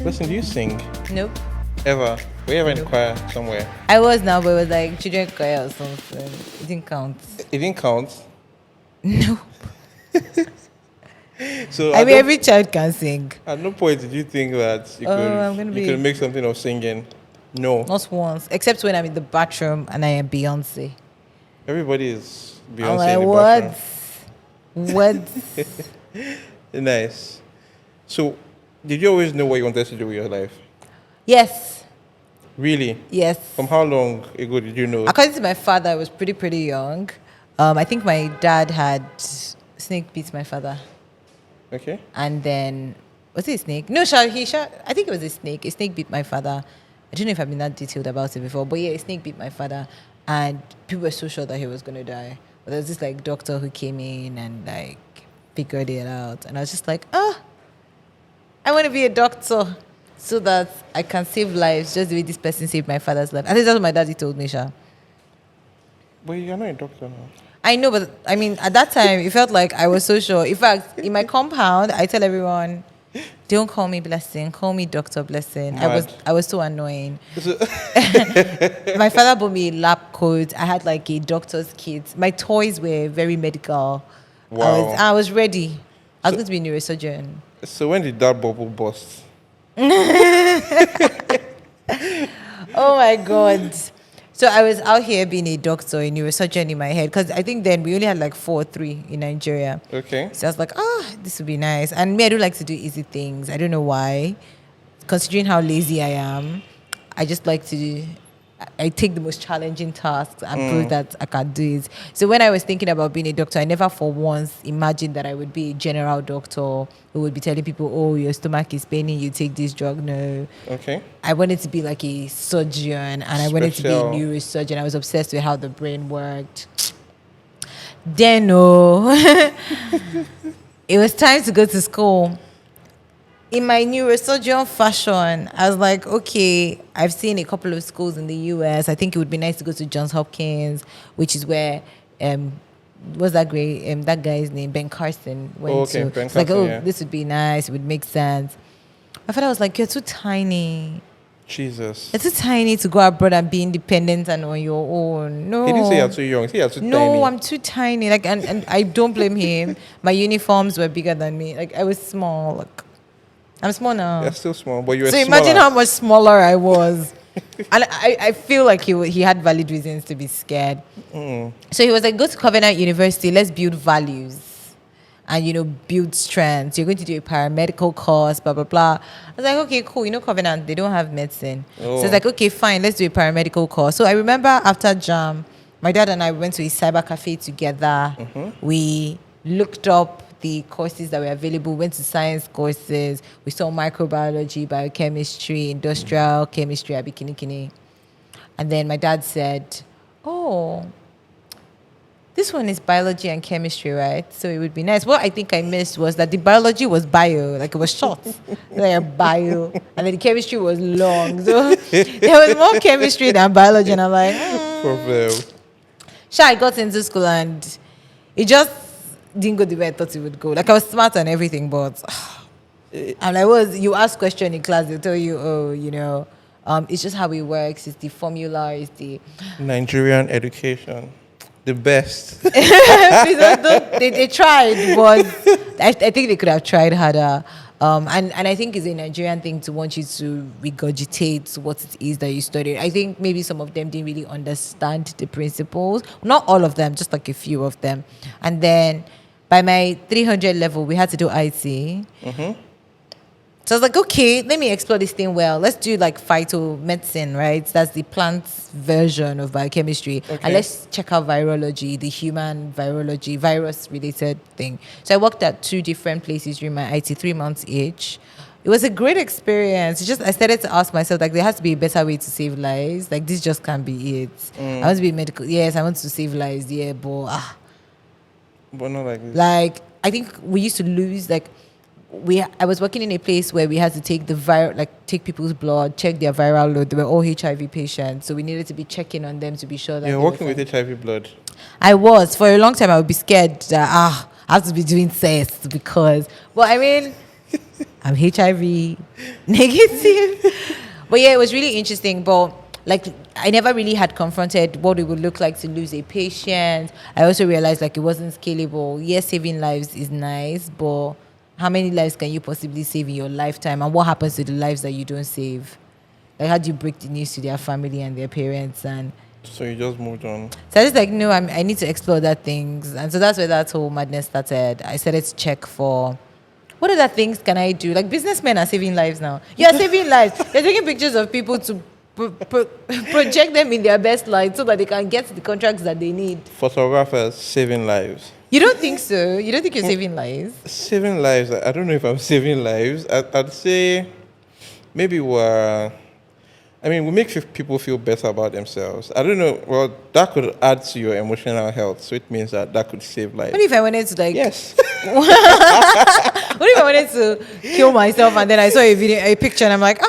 Listen, do you sing? Nope. Ever? Were you ever in choir somewhere? I was now, but it was like children choir or something. It didn't count. It didn't count. No. So I mean, every child can sing. at no point did you think that you could make something of singing? No. Not once. Except when I'm in the bathroom and I am Beyonce. Everybody is Beyonce I'm like, in the what? bathroom. Nice. So, did you always know what you wanted to do with your life? Yes. Really? Yes. From how long ago did you know? According to my father, I was pretty young. I think my dad had snake bit my father. Okay. And then, was it a snake? No, I think it was a snake. A snake bit my father. I don't know if I've been that detailed about it before, but yeah, a snake bit my father. And people were so sure that he was going to die. But there was this like doctor who came in and like figured it out. And I was just like, I want to be a doctor so that I can save lives just the way this person saved my father's life. I think that's what my daddy told me, Sha. But you're not a doctor now. I know, but I mean, at that time, it felt like I was so sure. In fact, in my compound, I tell everyone, don't call me Blessing, call me Dr. Blessing. I was so annoying. My father bought me a lab coat. I had like a doctor's kit. My toys were very medical. Wow. I was ready. I was going to be a neurosurgeon. So when did that bubble burst? Oh my God. So I was out here being a doctor, a neurosurgeon in my head, because I think then we only had like 4 or 3 in Nigeria. Okay. So I was like, this would be nice. And me, I don't like to do easy things. I don't know why. Considering how lazy I am, I just like to I take the most challenging tasks and prove that I can do it. So when I was thinking about being a doctor, I never for once imagined that I would be a general doctor who would be telling people, oh, your stomach is paining, you take this drug. No. Okay. I wanted to be like a surgeon and I wanted to be a neurosurgeon. I was obsessed with how the brain worked. Then, it was time to go to school. In my neurosurgeon fashion, I was like, okay, I've seen a couple of schools in the US. I think it would be nice to go to Johns Hopkins, which is where, what's that great, that guy's name? Ben Carson went to. Ben it's like, Carson, this would be nice. It would make sense. My father was like, you're too tiny. Jesus. You're too tiny to go abroad and be independent and on your own. No. He didn't say you're too young. He said you're too tiny. No, I'm too tiny. Like, and I don't blame him. My uniforms were bigger than me. Like, I was small. Like, I'm small now. You're still small, but you were So smaller. imagine how much smaller I was. And I feel like he had valid reasons to be scared. So he was like, go to Covenant University, let's build values and, build strengths. You're going to do a paramedical course, blah, blah, blah. I was like, okay, cool. Covenant, they don't have medicine. So it's like, okay, fine, let's do a paramedical course. So I remember after JAM, my dad and I went to a cyber cafe together. We looked up the courses that were available, went to science courses. We saw microbiology, biochemistry, industrial chemistry, abikinikini. And then my dad said, oh, this one is biology and chemistry, right? So it would be nice. What I think I missed was that the biology was bio, like it was short, like bio. And then the chemistry was long. So there was more chemistry than biology. And I'm like, Problem. Sure, I got into school and it just didn't go the way I thought it would go. Like I was smart and everything, but I'm like, you ask question in class, they'll tell you, it's just how it works. It's the formula. It's the Nigerian education, the best. Please they tried, but I think they could have tried harder. And I think it's a Nigerian thing to want you to regurgitate what it is that you studied. I think maybe some of them didn't really understand the principles. Not all of them, just like a few of them. And then by my 300 level, we had to do IT. So I was like, okay, let me explore this thing well. Let's do like phytomedicine, right? That's the plant's version of biochemistry. Okay. And let's check out virology, the human virology, virus-related thing. So I worked at 2 different places during my IT, 3 months each. It was a great experience. It's just I started to ask myself, like, there has to be a better way to save lives. Like, this just can't be it. I want to be medical. Yes, I want to save lives. Yeah, but not like this. Like, I think we used to lose, like, I was working in a place where we had to take take people's blood, check their viral load. They were all HIV patients, so we needed to be checking on them to be sure that you're working with HIV blood. I was for a long time. I would be scared that I have to be doing tests because. Well, I mean, I'm HIV negative. But yeah, it was really interesting. But like, I never really had confronted what it would look like to lose a patient. I also realized like it wasn't scalable. Yes, saving lives is nice, but how many lives can you possibly save in your lifetime? And what happens to the lives that you don't save? Like, how do you break the news to their family and their parents? And So you just moved on. so I was like, no, I need to explore that things. And so that's where that whole madness started. I started to check for what other things can I do? Like, businessmen are saving lives now. You're saving lives. They're taking pictures of people to project them in their best light so that they can get the contracts that they need. Photographers saving lives. You don't think so? You don't think you're saving lives? Saving lives. I don't know if I'm saving lives. I'd say maybe we make people feel better about themselves. I don't know. Well, that could add to your emotional health, so it means that could save lives. What if I wanted to like? Yes. What if I wanted to kill myself and then I saw a picture and I'm like,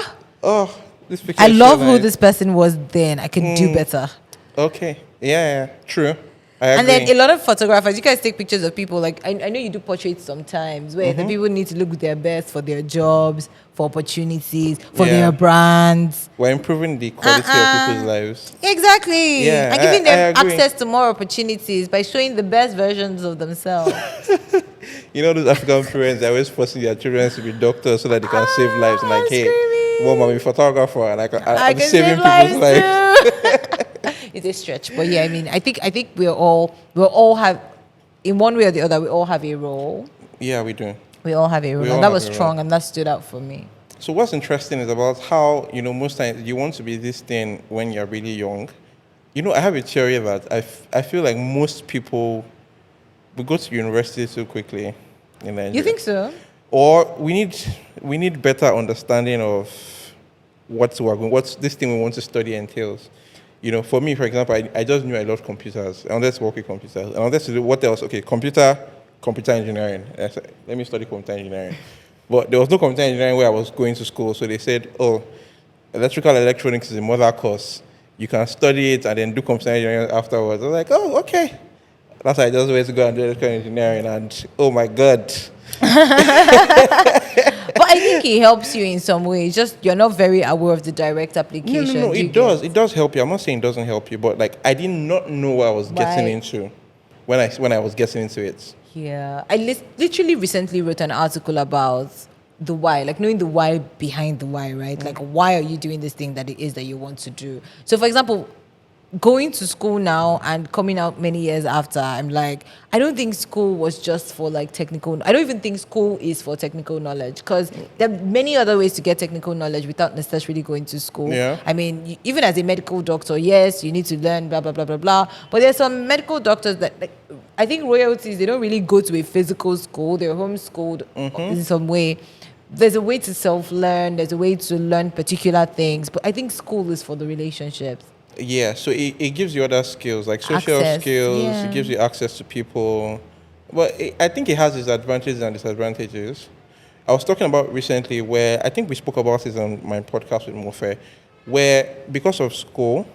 Oh, this picture. I is love so who nice. this person was then. I can do better. Okay. Yeah. True. I agree. And then a lot of photographers, you guys take pictures of people. Like, I know you do portraits sometimes where the people need to look their best for their jobs, for opportunities, for their brands. We're improving the quality of people's lives. Exactly. Yeah, And giving I them agree. access to more opportunities by showing the best versions of themselves. You know, those African parents, they're always forcing their children to be doctors so that they can save lives. And like, hey, screaming. Mom, I'm a photographer and I'm can saving save people's lives. too. It's a stretch, but yeah, I mean, I think we all have, in one way or the other, we all have a role. Yeah, we do. We all have a role, We all and that have was a role. strong, and that stood out for me. So what's interesting is about how, most times you want to be this thing when you're really young. I have a theory that I feel like most people, we go to university so quickly in Nigeria. You think so? Or we need better understanding of what this thing we want to study entails. For me, for example, I just knew I loved computers. I wanted to work with computers. I wanted to do what else? Okay, computer engineering. I said, let me study computer engineering. But there was no computer engineering where I was going to school. So they said, oh, electrical electronics is a mother course. You can study it and then do computer engineering afterwards. I was like, oh, okay. That's why I just went to go and do electrical engineering. And oh my God. But I think it helps you in some way. It's just you're not very aware of the direct application. No, it does. It does help you. I'm not saying it doesn't help you, but like I did not know what I was getting Right. into when I was getting into it. Yeah, I literally recently wrote an article about the why, like knowing the why behind the why, right? Like, why are you doing this thing that it is that you want to do? So, for example, going to school now and coming out many years after, I'm like, I don't think school was just for like technical. I don't even think school is for technical knowledge, because there are many other ways to get technical knowledge without necessarily going to school. Yeah. I mean, even as a medical doctor, yes, you need to learn blah, blah, blah, blah, blah. But there's some medical doctors that, like, I think royalties, they don't really go to a physical school. They're homeschooled in some way. There's a way to self-learn. There's a way to learn particular things. But I think school is for the relationships. Yeah, so it gives you other skills, like social Access, skills. yeah. It gives you access to people. But I think it has its advantages and disadvantages. I was talking about recently where I think we spoke about this on my podcast with Mofe, where because of school,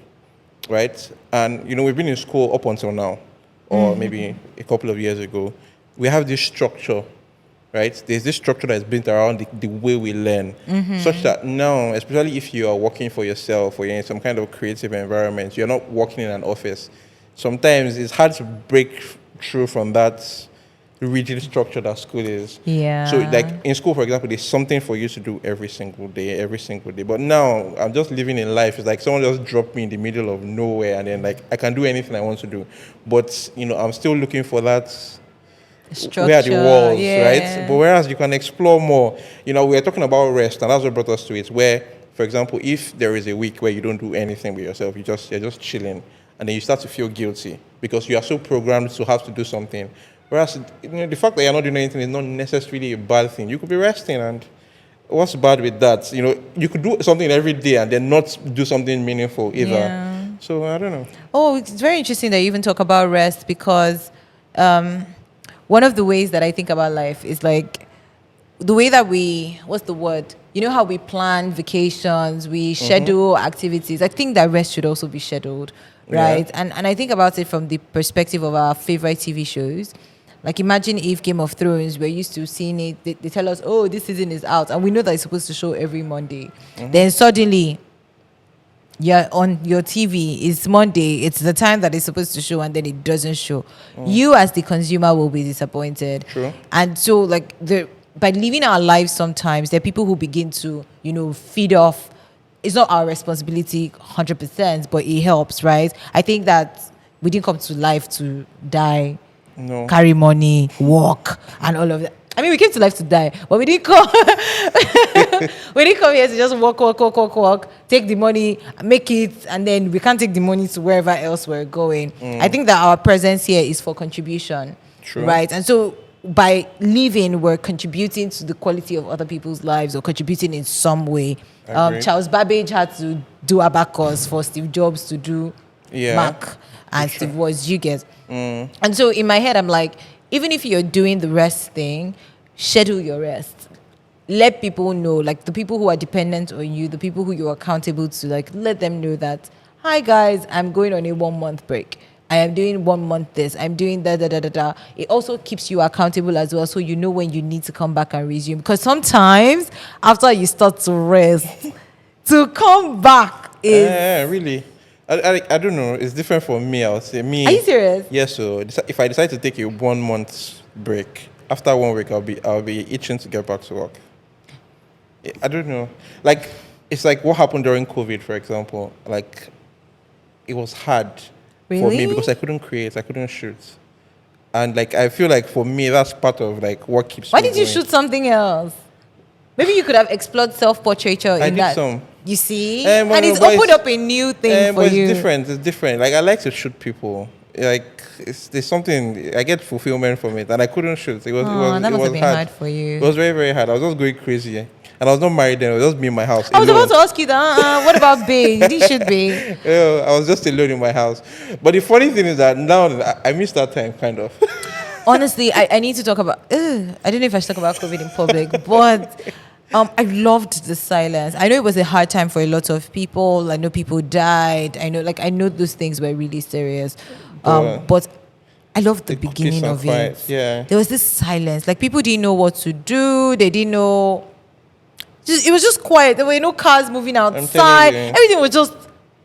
right, and we've been in school up until now, or maybe a couple of years ago, we have this structure, right? There's this structure that's built around the way we learn, such that now, especially if you are working for yourself or you're in some kind of creative environment, you're not working in an office. Sometimes it's hard to break through from that rigid structure that school is. Yeah. So, like in school, for example, there's something for you to do every single day. But now I'm just living in life. It's like someone just dropped me in the middle of nowhere, and then like I can do anything I want to do. But I'm still looking for that. Structure, Where are the walls, yeah. right? But whereas you can explore more, we're talking about rest, and that's what brought us to it. Where, for example, if there is a week where you don't do anything with yourself, you're just chilling, and then you start to feel guilty because you are so programmed to have to do something. Whereas, the fact that you're not doing anything is not necessarily a bad thing. You could be resting, and what's bad with that? You could do something every day and then not do something meaningful either. Yeah. So I don't know. Oh, it's very interesting that you even talk about rest, because one of the ways that I think about life is like the way that what's the word? You know how we plan vacations, we schedule activities. I think that rest should also be scheduled, right? Yeah. And I think about it from the perspective of our favorite TV shows. Like imagine if Game of Thrones, we're used to seeing it, they tell us, oh, this season is out, and we know that it's supposed to show every Monday. Then suddenly, you're on your TV, it's Monday, it's the time that it's supposed to show, and then it doesn't show. You as the consumer will be disappointed. True. And so like by living our lives sometimes, there are people who begin to, feed off. It's not our responsibility 100%, but it helps, right? I think that we didn't come to life to die, No. carry money, walk, and all of that. I mean, we came to life to die, but we didn't come. We didn't come here to just walk, take the money, make it, and then we can't take the money to wherever else we're going. I think that our presence here is for contribution, True. right? And so by living, we're contributing to the quality of other people's lives or contributing in some way. Agree. Charles Babbage had to do abacus for Steve Jobs to do Mac, and Steve was, you get. And so in my head, I'm like, even if you're doing the rest thing, schedule your rest. Let people know, like the people who are dependent on you, the people who you're accountable to, like let them know that, hi guys, I'm going on a 1 month break. I am doing 1 month this. I'm doing da. It also keeps you accountable as well, so you know when you need to come back and resume. Because sometimes after you start to rest, to come back is Really. I don't know. It's different for me. I would say me. Are you serious? Yes. So if I decide to take a 1 month break, after 1 week I'll be itching to get back to work. I don't know. Like it's like what happened during COVID, for example. Like it was hard for me Really? because I couldn't create, I couldn't shoot, and like I feel like for me that's part of like what keeps. Why me did you going. shoot something else? Maybe you could have explored self-portraiture I in did that. some. You see? But And it's it's- opened up a new thing for but you. it's different. It's different. Like I like to shoot people. Like there's something I get fulfillment from it, and I couldn't shoot. It was That it must was have been hard for It you. was very very hard. I was just going crazy, and I was not married then. It was just me in my house. I was alone. about to ask you that. What about Bay? You should be. Yeah, I was just alone in my house. But the funny thing is that now I miss that time kind of. Honestly, I need to talk about. I don't know if I should talk about COVID in public, but I loved the silence. I know it was a hard time for a lot of people. I know people died. I know those things were really serious. But I loved the The beginning peace and of quiet, it. yeah. There was this silence. Like people didn't know what to do. They didn't know. It was just quiet. There were no cars moving outside. you. Everything was just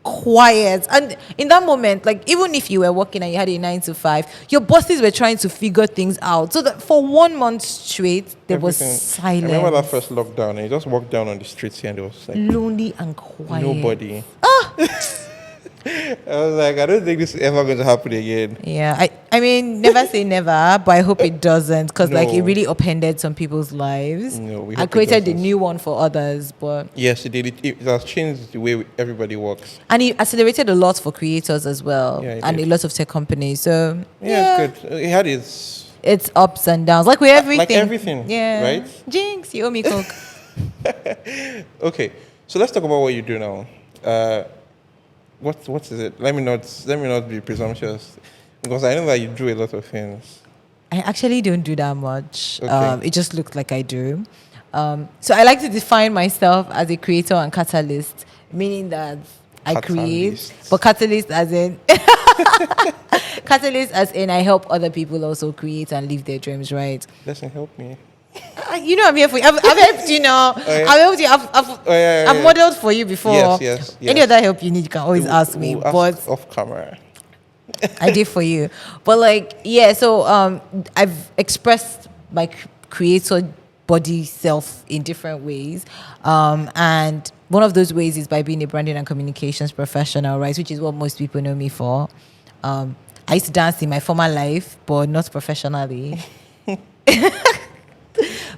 quiet. And in that moment, like even if you were working and you had a 9 to 5, your bosses were trying to figure things out. So that for 1 month straight, there was Everything. silence. I remember that first lockdown, and you just walked down on the streets here, and there was like Lonely and quiet. nobody. I was like, I don't think this is ever going to happen again. Yeah, I mean, never say never, but I hope it doesn't, because like it No. really upended some people's lives. No, we I hope it created a doesn't. new one for others, but Yes, it did. It has changed the way everybody works. and it accelerated a lot for creators as well, Yeah, it and did. a lot of tech companies. So Yeah, it's good. It had its it's ups and downs, like with everything. like everything, yeah. right? Jinx, you owe me coke. Okay. So let's talk about what you do now. What is it? Let me not be presumptuous, because I know that you do a lot of things. I actually don't do that much. Okay. It just looks like I do. So I like to define myself as a creator and catalyst, meaning that I create, Catalyst. but catalyst as in catalyst as in I help other people also create and live their dreams, right? Listen, help me. You know I'm here for you. I've helped you now. yeah. I've helped you. I've yeah. modeled for you before. Yes. Any other help you need, you can always ask me. We'll But ask off camera. I did for you. But like, yeah, so I've expressed my creator body self in different ways. And one of those ways is by being a branding and communications professional, right? Which is what most people know me for. I used to dance in my former life, but not professionally.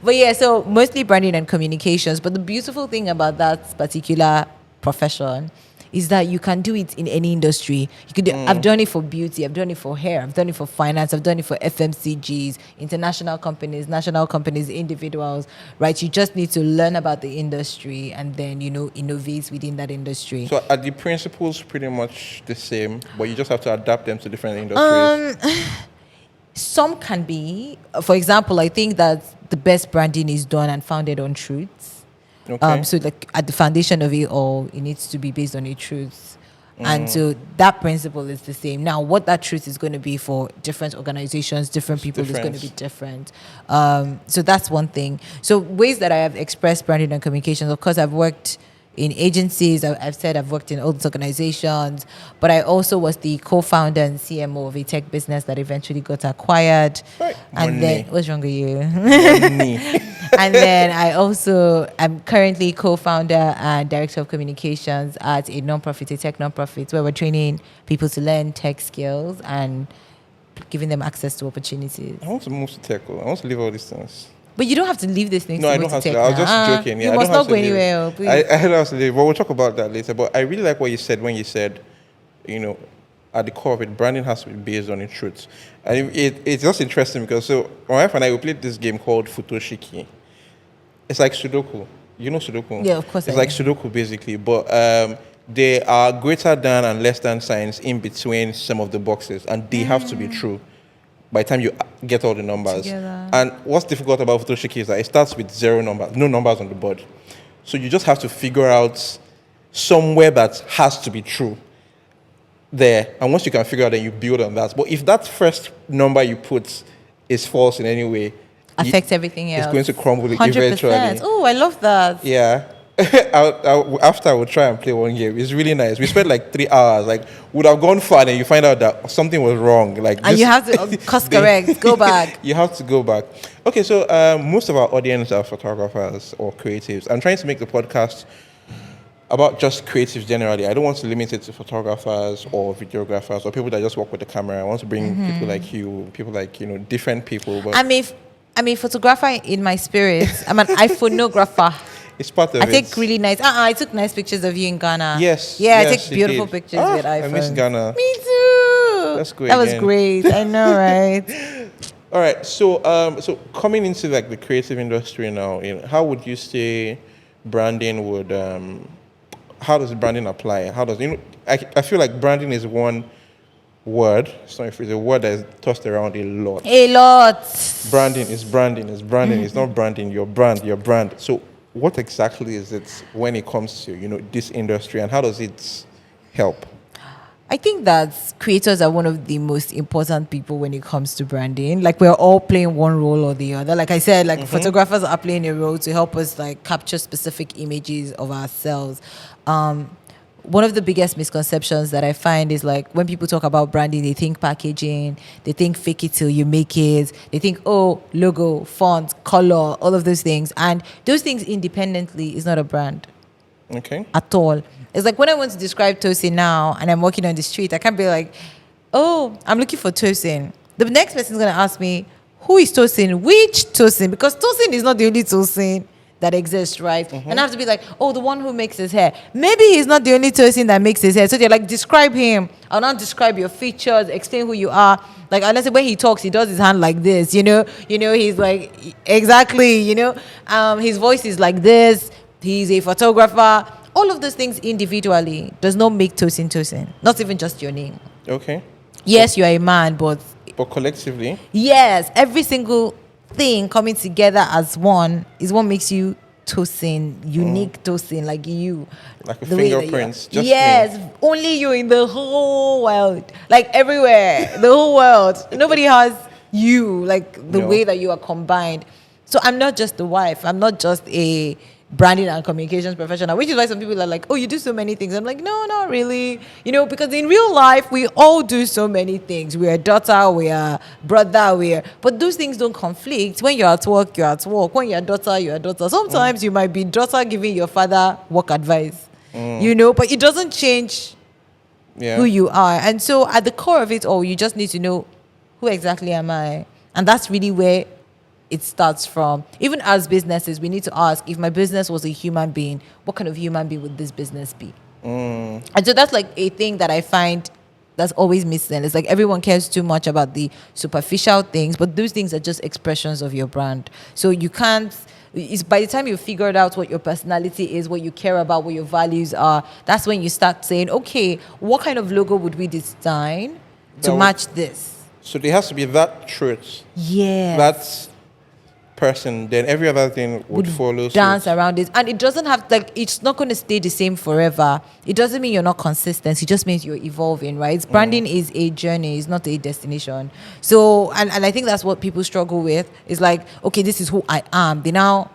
But yeah, so mostly branding and communications. But the beautiful thing about that particular profession is that you can do it in any industry. You could do, I've done it for beauty, I've done it for hair, I've done it for finance, I've done it for FMCGs, international companies, national companies, individuals, right? You just need to learn about the industry and then, innovate within that industry. So are the principles pretty much the same, but you just have to adapt them to different industries? Some can be. For example, I think that the best branding is done and founded on truths. Okay. So like at the foundation of it all, it needs to be based on a truth. And so that principle is the same. Now, what that truth is going to be for different organizations, different people is going to be different. So that's one thing. So ways that I have expressed branding and communications, of course, I've worked in agencies. I've said I've worked in all these organizations, but I also was the co-founder and CMO of a tech business that eventually got acquired. Right. And then, what's wrong with you? Money. And then I'm currently co-founder and director of communications at a nonprofit, a tech nonprofit, where we're training people to learn tech skills and giving them access to opportunities. I want to move to tech. I want to leave all these things. But you don't have to leave this thing. No, I don't have to. I was just joking. Yeah, you must not go anywhere. Please. I don't have to leave. But we'll talk about that later. But I really like what you said when you said, at the core of it, branding has to be based on the truth. And it's just interesting because my wife and I, we played this game called Futoshiki. It's like Sudoku. You know Sudoku? Yeah, of course. It's like Sudoku basically, but there are greater than and less than signs in between some of the boxes, and they have to be true by the time you get all the numbers. Together. And what's difficult about Futoshiki is that it starts with no numbers on the board. So you just have to figure out somewhere that has to be true there. And once you can figure out, then you build on that. But if that first number you put is false in any way, affects everything else. It's going to crumble 100%. eventually. Oh, I love that. Yeah. After I would try and play one game. It's really nice. We spent like 3 hours. Like, would have gone far, and you find out that something was wrong. And you have to course correct. Go back. You have to go back. Okay, so most of our audience are photographers or creatives. I'm trying to make the podcast about just creatives generally. I don't want to limit it to photographers or videographers or people that just work with the camera. I want to bring people like you, people like, different people. But I'm a photographer in my spirit. I'm an iPhoneographer. It's part of I take really nice. I took nice pictures of you in Ghana. Yes. Yeah, yes, I take beautiful pictures with iPhone. I miss Ghana. Me too. That's great. That was great. I know, right? All right. So coming into like the creative industry now, how would you say branding would? How does branding apply? How does I feel like branding is one word. Sorry if it's a word that is tossed around a lot. A lot. Branding is branding. It's not branding. Your brand. So what exactly is it when it comes to this industry, and how does it help? I think that creators are one of the most important people when it comes to branding. Like, we're all playing one role or the other. Like I said, photographers are playing a role to help us capture specific images of ourselves. One of the biggest misconceptions that I find is when people talk about branding, they think packaging, they think fake it till you make it, they think, logo, font, color, all of those things. And those things independently is not a brand. Okay. At all. It's like when I want to describe Tosin now and I'm walking on the street, I can't be like, I'm looking for Tosin. The next person is going to ask me, who is Tosin? Which Tosin? Because Tosin is not the only Tosin that exists, right? And I have to be like, the one who makes his hair. Maybe he's not the only Tosin that makes his hair. So they're like, describe him. I'll not describe your features, explain who you are. Like, unless when he talks, he does his hand like this, he's like, exactly, his voice is like this. He's a photographer. All of those things individually does not make Tosin. Not even just your name. Okay. Yes, you are a man, but collectively. Yes, every single thing coming together as one is what makes you Tosin, unique Tosin, like you. Like a fingerprints. Just yes, me. Only you in the whole world. Like everywhere, the whole world. Nobody has you, the way that you are combined. So I'm not just the wife. I'm not just a branding and communications professional, which is why some people are like, you do so many things. I'm like, no, not really. Because in real life, we all do so many things. We are daughter, we are brother, but those things don't conflict. When you're at work, you're at work. When you're daughter, you're a daughter. Sometimes you might be daughter giving your father work advice, but it doesn't change who you are. And so at the core of it all, you just need to know, who exactly am I? And that's really where it starts from. Even as businesses, we need to ask, if my business was a human being, what kind of human being would this business be? And so that's a thing that I find that's always missing. It's like everyone cares too much about the superficial things, but those things are just expressions of your brand. So you can't, it's by the time you figured out what your personality is, what you care about, what your values are, that's when you start saying, okay, what kind of logo would we design to match this? So there has to be that truth. Yeah. That's person, then every other thing would follow dance suit. around it, and it doesn't have, like, it's not going to stay the same forever. It doesn't mean you're not consistent, it just means you're evolving, right? Branding is a journey, it's not a destination. So and I think that's what people struggle with. It's like, okay, this is who I am, they now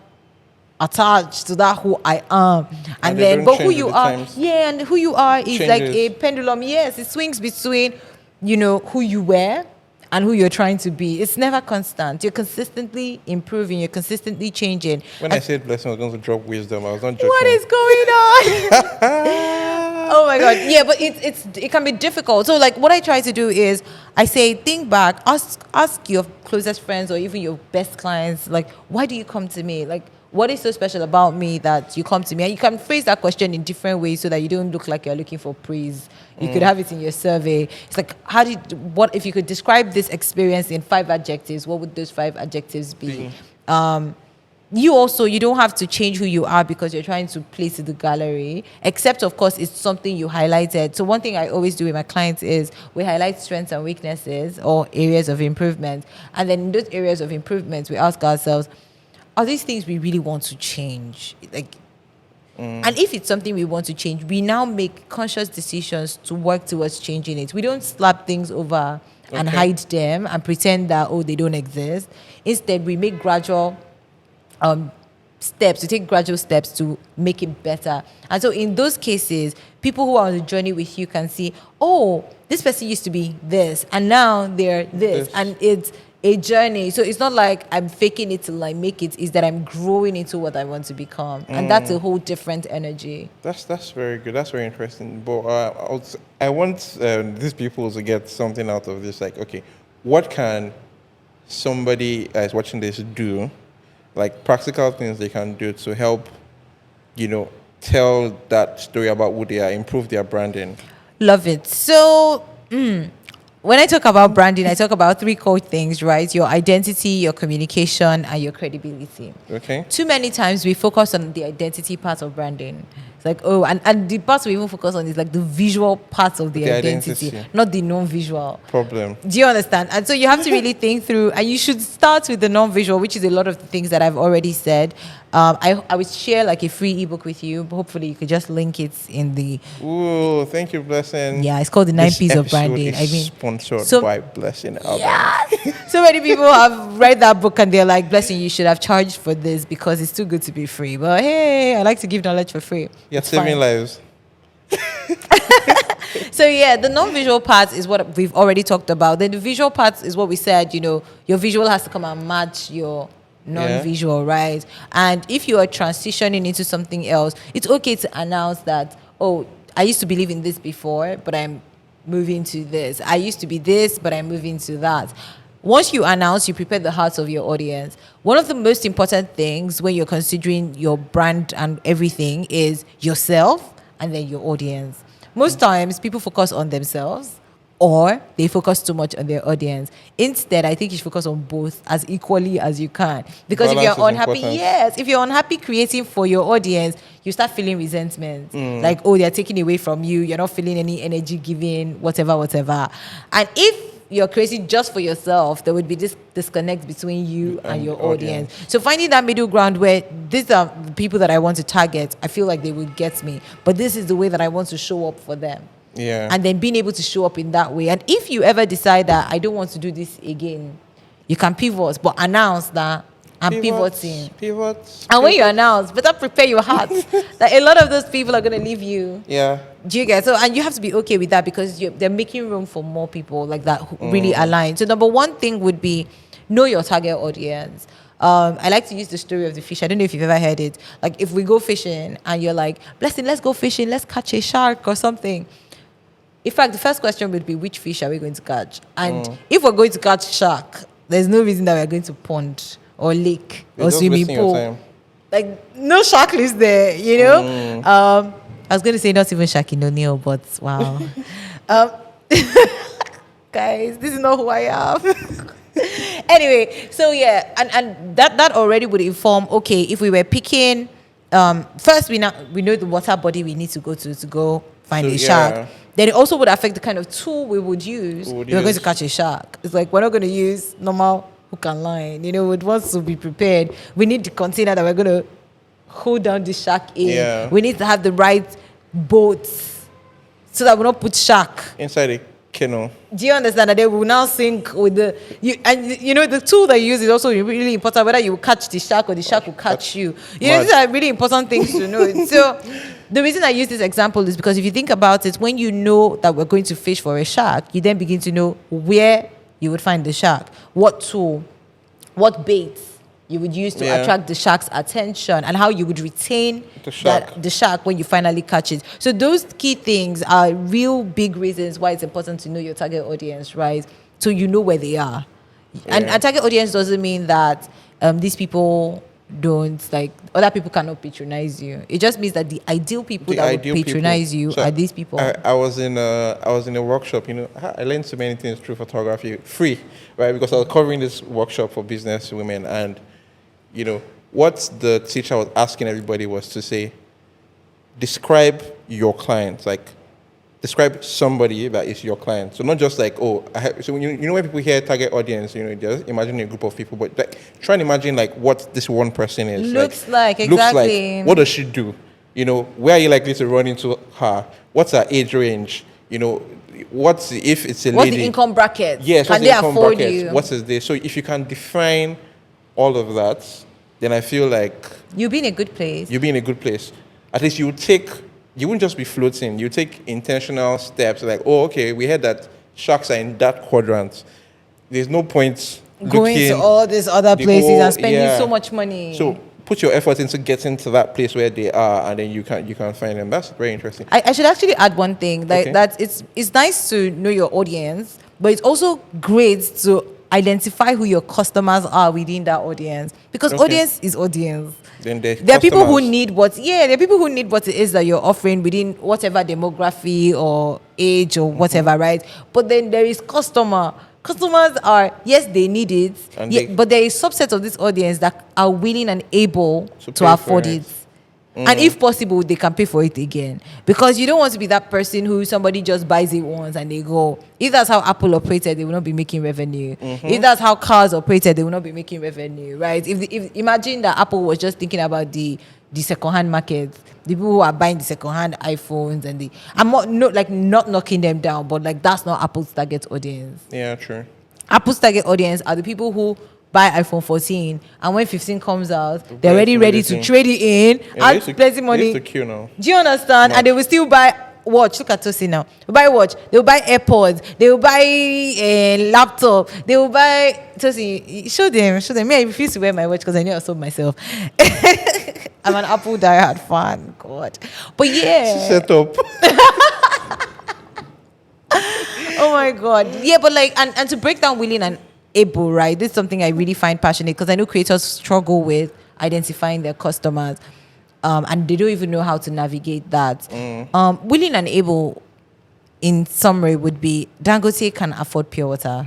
attached to that who I am, and they then don't but who change you with the are, times. yeah, and who you are is like Changes. a pendulum. Yes, it swings between, who you were and who you're trying to be. It's never constant. You're consistently improving, you're consistently changing. When I said blessing, I was going to drop wisdom. I was not joking. What is going on? Oh my god. Yeah, but it can be difficult. So like what I try to do is I say, think back, ask your closest friends or even your best clients, like, why do you come to me? Like, what is so special about me that you come to me? And you can phrase that question in different ways so that you don't look like you're looking for praise. You could have it in your survey. It's like, what if you could describe this experience in 5 adjectives? What would those 5 adjectives be? You don't have to change who you are because you're trying to place in the gallery, except of course it's something you highlighted. So one thing I always do with my clients is we highlight strengths and weaknesses or areas of improvement. And then in those areas of improvement, we ask ourselves, are these things we really want to change? And if it's something we want to change, we now make conscious decisions to work towards changing it. We don't slap things over and hide them and pretend that, they don't exist. Instead, we make gradual steps, to take gradual steps to make it better. And so in those cases, people who are on the journey with you can see, this person used to be this, and now they're this. And it's a journey. So it's not like I'm faking it till I make it, is that I'm growing into what I want to become. And that's a whole different energy. That's very good. That's very interesting. But I want these people to get something out of this. Like, okay, what can somebody that is watching this do? Like practical things they can do to help, tell that story about who they are, improve their branding. Love it. So when I talk about branding, I talk about 3 core things, right? Your identity, your communication, and your credibility. Okay. Too many times we focus on the identity part of branding. It's like, and the part we even focus on is like the visual part of the identity, not the non-visual. Problem. Do you understand? And so you have to really think through, and you should start with the non-visual, which is a lot of the things that I've already said. I would share like a free ebook with you. Hopefully, you could just link it in the. Ooh, thank you, Blessing. Yeah, it's called the 9 P's of Branding. Sponsored by Blessing. Yes. So many people have read that book and they're like, Blessing, you should have charged for this because it's too good to be free. But hey, I like to give knowledge for free. You're saving lives. So yeah, the non-visual part is what we've already talked about. Then the visual part is what we said, your visual has to come and match your non-visual, right? And if you are transitioning into something else, it's okay to announce that, I used to believe in this before, but I'm moving to this. I used to be this, but I'm moving to that. Once you announce, you prepare the hearts of your audience. One of the most important things when you're considering your brand and everything is yourself and then your audience. Most times, people focus on themselves or they focus too much on their audience. Instead, I think you should focus on both as equally as you can. Because Balance if you're unhappy, important. if you're unhappy creating for your audience, you start feeling resentment. Like, they're taking away from you. You're not feeling any energy giving, whatever. And if you're creating just for yourself, there would be this disconnect between you and your audience. So finding that middle ground where these are the people that I want to target, I feel like they would get me. But this is the way that I want to show up for them. Yeah. And then being able to show up in that way. And if you ever decide that I don't want to do this again, you can pivot, but announce that I'm pivoting. And when you announce, better prepare your heart that a lot of those people are going to leave you. Yeah. Do you get? So, and you have to be okay with that because they're making room for more people like that who really align. So number one thing would be know your target audience. I like to use the story of the fish. I don't know if you've ever heard it. Like if we go fishing and you're like, Blessing, let's go fishing, let's catch a shark or something. In fact, the first question would be, which fish are we going to catch? And if we're going to catch shark, there's no reason that we're going to pond or lake or swimming pool. Like, no shark lives there, I was going to say not even Shaquille O'Neal, but wow. Guys, this is not who I am. Anyway, so yeah, and that already would inform, okay, if we were picking, first we know the water body we need to go find a shark. Then it also would affect the kind of tool we would use if we're going to catch a shark. It's like we're not going to use normal hook and line. You know, it wants to be prepared. We need the container that we're going to hold down the shark in. Yeah. We need to have the right boats so that we don't put shark inside the kennel. Do you understand that they will now sync with the tool that you use is also really important, whether you catch the shark or the shark will catch you. These are really important things to know. So the reason I use this example is because if you think about it, when you know that we're going to fish for a shark, you then begin to know where you would find the shark, what tool, what baits you would use to attract the shark's attention, and how you would retain the shark when you finally catch it. So those key things are real big reasons why it's important to know your target audience, right? So you know where they are. And a target audience doesn't mean that these people other people cannot patronize you. It just means that the ideal people that would patronize you are these people. I was in a workshop. I learned so many things through photography, free, right? Because I was covering this workshop for business women, and what the teacher was asking everybody was to say, describe your client, describe somebody that is your client. So not just so when people hear target audience, just imagine a group of people, but try and imagine what this one person is. Looks exactly. What does she do? Where are you likely to run into her? What's her age range? If it's a lady? What's the income bracket? Yes, can they afford you? What is this? So if you can define all of that, then I feel like you'll be in a good place. You'll be in a good place. At least you wouldn't just be floating. You take intentional steps okay, we heard that sharks are in that quadrant. There's no point going to all these other places and spending so much money. So put your effort into getting to that place where they are, and then you can find them. That's very interesting. I should actually add one thing, that it's nice to know your audience, but it's also great to identify who your customers are within that audience, because audience is audience. Then there are people who need what it is that you're offering within whatever demography or age or whatever, right? But then there is customer. Customers are, yes, they need it, but there is a subset of this audience that are willing and able to afford it. And if possible, they can pay for it again. Because you don't want to be that person who somebody just buys it once and they go. If that's how Apple operated, they will not be making revenue. If that's how cars operated, they will not be making revenue, right? If imagine that Apple was just thinking about the second-hand market, the people who are buying the second-hand iPhones, and I'm not knocking them down, but that's not Apple's target audience. Yeah, true. Apple's target audience are the people who buy iPhone 14, and when 15 comes out, they're already ready to trade it in, add plenty money. They queue now. Do you understand? And they will still buy watch. Look at Tosi now. They will buy watch. They will buy AirPods. They will buy a laptop. They will buy Tosi. Show them. Me, I refuse to wear my watch because I know I sold myself. I'm an Apple diehard fan. God, but yeah. Set up. Oh my God. Yeah, but and to break down willing and able, right? This is something I really find passionate, because I know creators struggle with identifying their customers, and they don't even know how to navigate that. Willing and able, in summary, would be Dangote can afford pure water.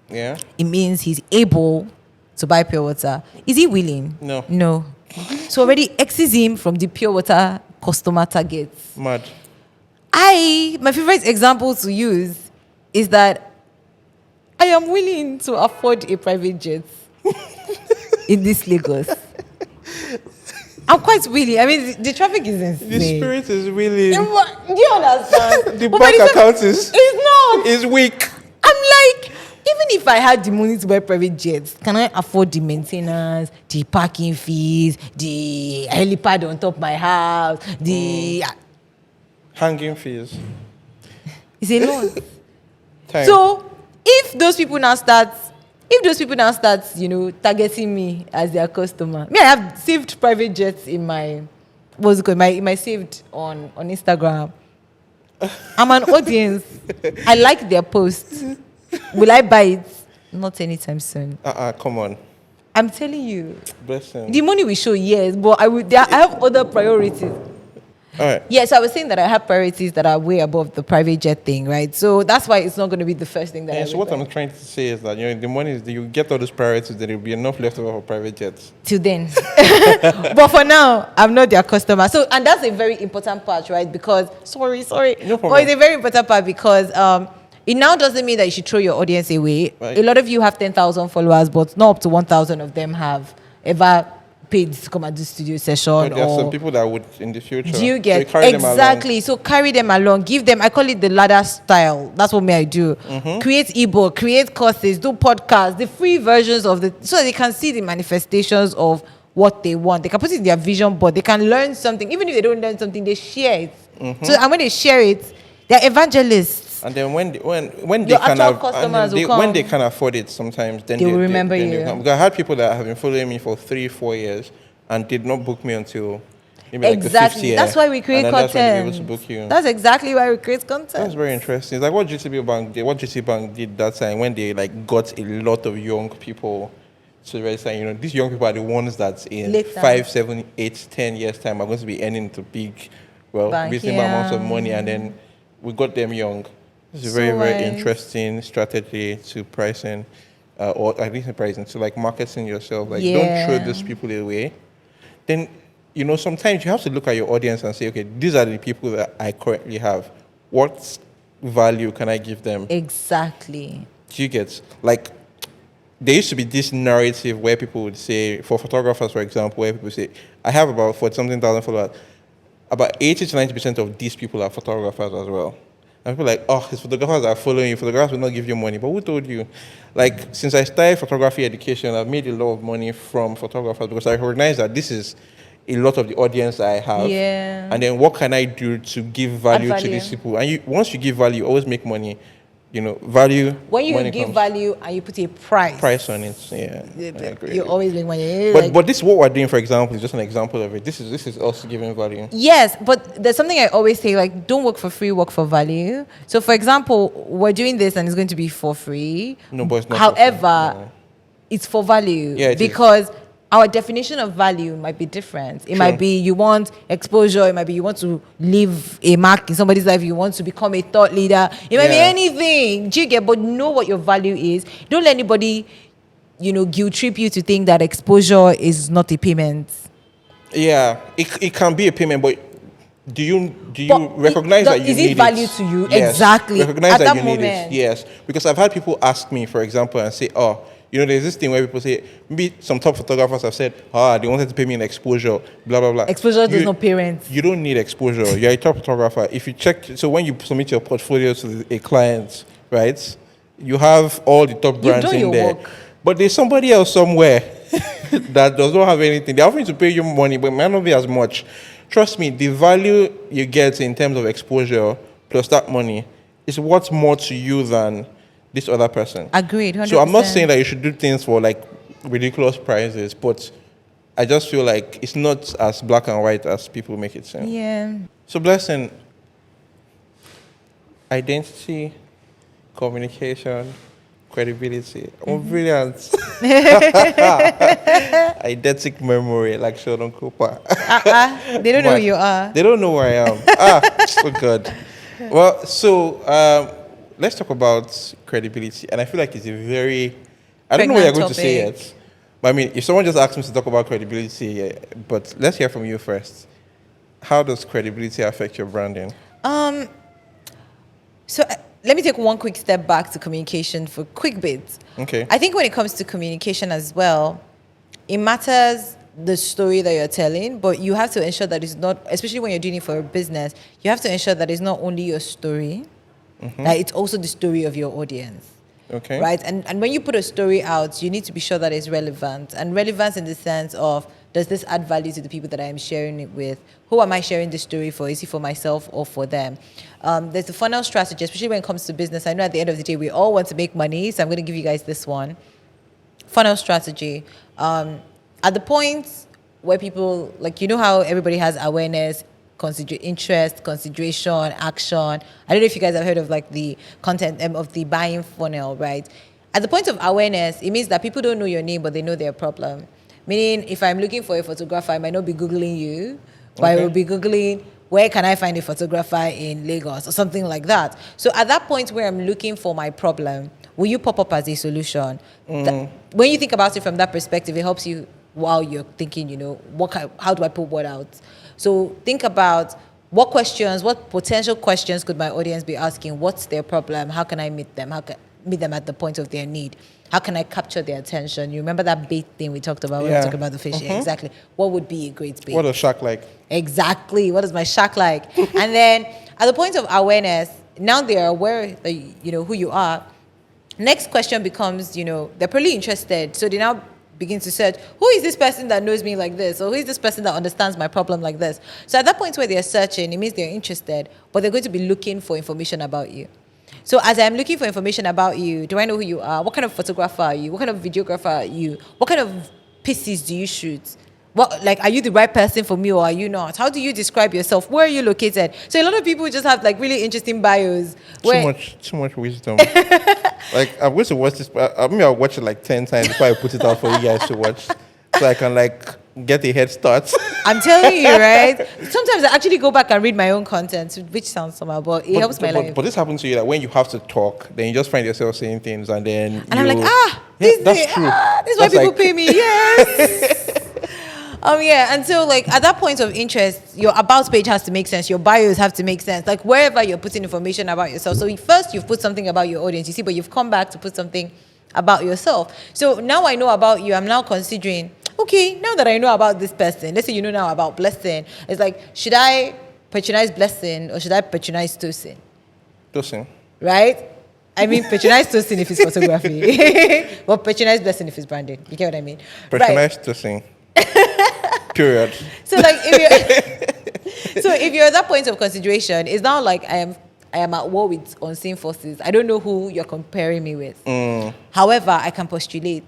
Yeah. It means he's able to buy pure water. Is he willing? No. So already exes him from the pure water customer targets. Mad. My favorite example to use is that I am willing to afford a private jet in this Lagos. I'm quite willing. I mean, the traffic is insane. The spirit is willing. Do you understand? The bank account is not. Is weak. I'm like, even if I had the money to buy private jets, can I afford the maintenance, the parking fees, the helipad on top of my house, the hanging fees? It's a lot. So if those people now start, targeting me as their customer. Me, I have saved private jets in my, my saved on Instagram. I'm an audience. I like their posts. Will I buy it? Not anytime soon. Come on. I'm telling you. Bless him. The money will show, yes, but I have other priorities. All right. Yeah, so I was saying that I have priorities that are way above the private jet thing, right? So that's why it's not going to be the first thing that I so what I'm trying to say is that the money is, you get all those priorities, then there will be enough left over for private jets. Till then. But for now, I'm not their customer. So, and that's a very important part, right? Because, sorry. No problem. But it's a very important part because It now doesn't mean that you should throw your audience away. Right. A lot of you have 10,000 followers, but not up to 1,000 of them have ever paid to come and do studio session. But there are or some people that would in the future. do you So get carry them along. exactly? So carry them along. Give them. I call it the ladder style. That's what I do. Create ebook, create courses, do podcasts, the free versions of so they can see the manifestations of what they want. They can put it in their vision board. They can learn something. Even if they don't learn something, they share it. So and when they share it, they're evangelists. And then when they Your can actual customers will when come. they can afford it, sometimes then They will remember you. come. Because I had people that have been following me for 3-4 years and did not book me until maybe like the 5th year. That's why we create and then content. That's when they're able to book you. That's exactly why we create content. That's very interesting. It's like what GT Bank did that time when they like got a lot of young people to register. You know, these young people are the ones that in Later. 5, 7, 8, 10 years time are going to be earning the big, reasonable amounts of money, and then we got them young. It's a very, very interesting strategy to pricing, or at least pricing, to like marketing yourself. Like, don't throw these people away. Then, you know, sometimes you have to look at your audience and say, okay, these are the people that I currently have. What value can I give them? Exactly. Do you get, like, there used to be this narrative where people would say, for photographers, for example, where people say, I have about 40-something thousand followers. About 80 to 90% of these people are photographers as well. And people are like, oh, his photographers are following you. Photographers will not give you money. But who told you? Like, since I started photography education, I've made a lot of money from photographers because I recognize that this is a lot of the audience I have. Yeah. And then what can I do to give value to value. these people? And once you give value, you always make money. You know, value. When you money give comes. value and you put a price On it, yeah. I agree. you always make money. But this what we're doing, for example, is just an example of it. This is us giving value. Yes, but there's something I always say, like, don't work for free, work for value. So, for example, we're doing this and it's going to be for free. No, but it's not. However, for free. No. it's for value. Yeah, it is. Because our definition of value might be different. It Sure. might be you want exposure. It might be you want to leave a mark in somebody's life. You want to become a thought leader. It might be anything. Do you get? But know what your value is. Don't let anybody, guilt trip you to think that exposure is not a payment. Yeah, it can be a payment, but do you But recognize that you is need it value to you? Yes. Exactly. Recognize At that that you need it. moment. Yes, because I've had people ask me, for example, and say, oh, there's this thing where people say, maybe some top photographers have said, they wanted to pay me in exposure, blah, blah, blah. Exposure does not pay rent. You don't need exposure. You're a top photographer. If you check, so when you submit your portfolio to a client, right, you have all the top brands done in your there. work. But there's somebody else somewhere that does not have anything. They're offering to pay you money, but it might not be as much. Trust me, the value you get in terms of exposure plus that money is worth more to you than this other person. Agreed. 100%. So I'm not saying that you should do things for like ridiculous prices, but I just feel like it's not as black and white as people make it seem. Yeah. So Blessing, identity, communication, credibility. I'm brilliant. Eidetic memory, like Sheldon Cooper. They don't know who you are. They don't know who I am. So good. Well, so let's talk about credibility. And I feel like it's a very, I don't know what you're going to say yet. But I mean, if someone just asked me to talk about credibility, but let's hear from you first. How does credibility affect your branding? So let me take one quick step back to communication for a quick bit. Okay. I think when it comes to communication as well, it matters the story that you're telling, but you have to ensure that it's not, especially when you're doing it for a business, you have to ensure that it's not only your story, that it's also the story of your audience. Okay. Right? And when you put a story out, you need to be sure that it's relevant. And relevance in the sense of, does this add value to the people that I'm sharing it with? Who am I sharing this story for? Is it for myself or for them? There's a funnel strategy, especially when it comes to business. I know at the end of the day, we all want to make money, so I'm going to give you guys this one. Funnel strategy. At the point where people, like, you know how everybody has awareness, interest, consideration, action. I don't know if you guys have heard of like the content of the buying funnel, right? At the point of awareness, it means that people don't know your name, but they know their problem. Meaning, if I'm looking for a photographer, I might not be Googling you, but I will be Googling, where can I find a photographer in Lagos or something like that. So at that point where I'm looking for my problem, will you pop up as a solution? When you think about it from that perspective, it helps you while you're thinking, how do I put what out? So think about, What potential questions could my audience be asking? What's their problem? How can I meet them? How can meet them at the point of their need? How can I capture their attention? You remember that bait thing we talked about when we were talking about the fish? Yeah, exactly. What would be a great bait? What a shark like? Exactly. What is my shark like? And then at the point of awareness, now they are aware that you know who you are. Next question becomes, they're probably interested. So they now begin to search, who is this person that knows me like this? Or who is this person that understands my problem like this? So at that point where they're searching, it means they're interested, but they're going to be looking for information about you. So as I'm looking for information about you, do I know who you are? What kind of photographer are you? What kind of videographer are you? What kind of pieces do you shoot? Are you the right person for me or are you not? How do you describe yourself? Where are you located? So a lot of people just have really interesting bios. Too much wisdom. I'm going to watch this. I'll watch it 10 times before I put it out for you guys to watch, so I can get a head start. I'm telling you, right? Sometimes I actually go back and read my own content, which sounds somehow, but it helps my life. But this happens to you that when you have to talk, then you just find yourself saying things, and then I'm like, that's true. This is why people pay me. Yes. And so at that point of interest, your about page has to make sense. Your bios have to make sense. Wherever you're putting information about yourself. So first you've put something about your audience, you see, but you've come back to put something about yourself. So now I know about you. I'm now considering, okay, now that I know about this person, let's say you know now about Blessing. It's should I patronize Blessing or should I patronize Tosin? Tosin. Right? I mean, patronize Tosin if it's photography. But patronize Blessing if it's branding. You get what I mean? Patronize Tosin. Period. So if you're at that point of consideration, it's not like I am at war with unseen forces. I don't know who you're comparing me with. However, I can postulate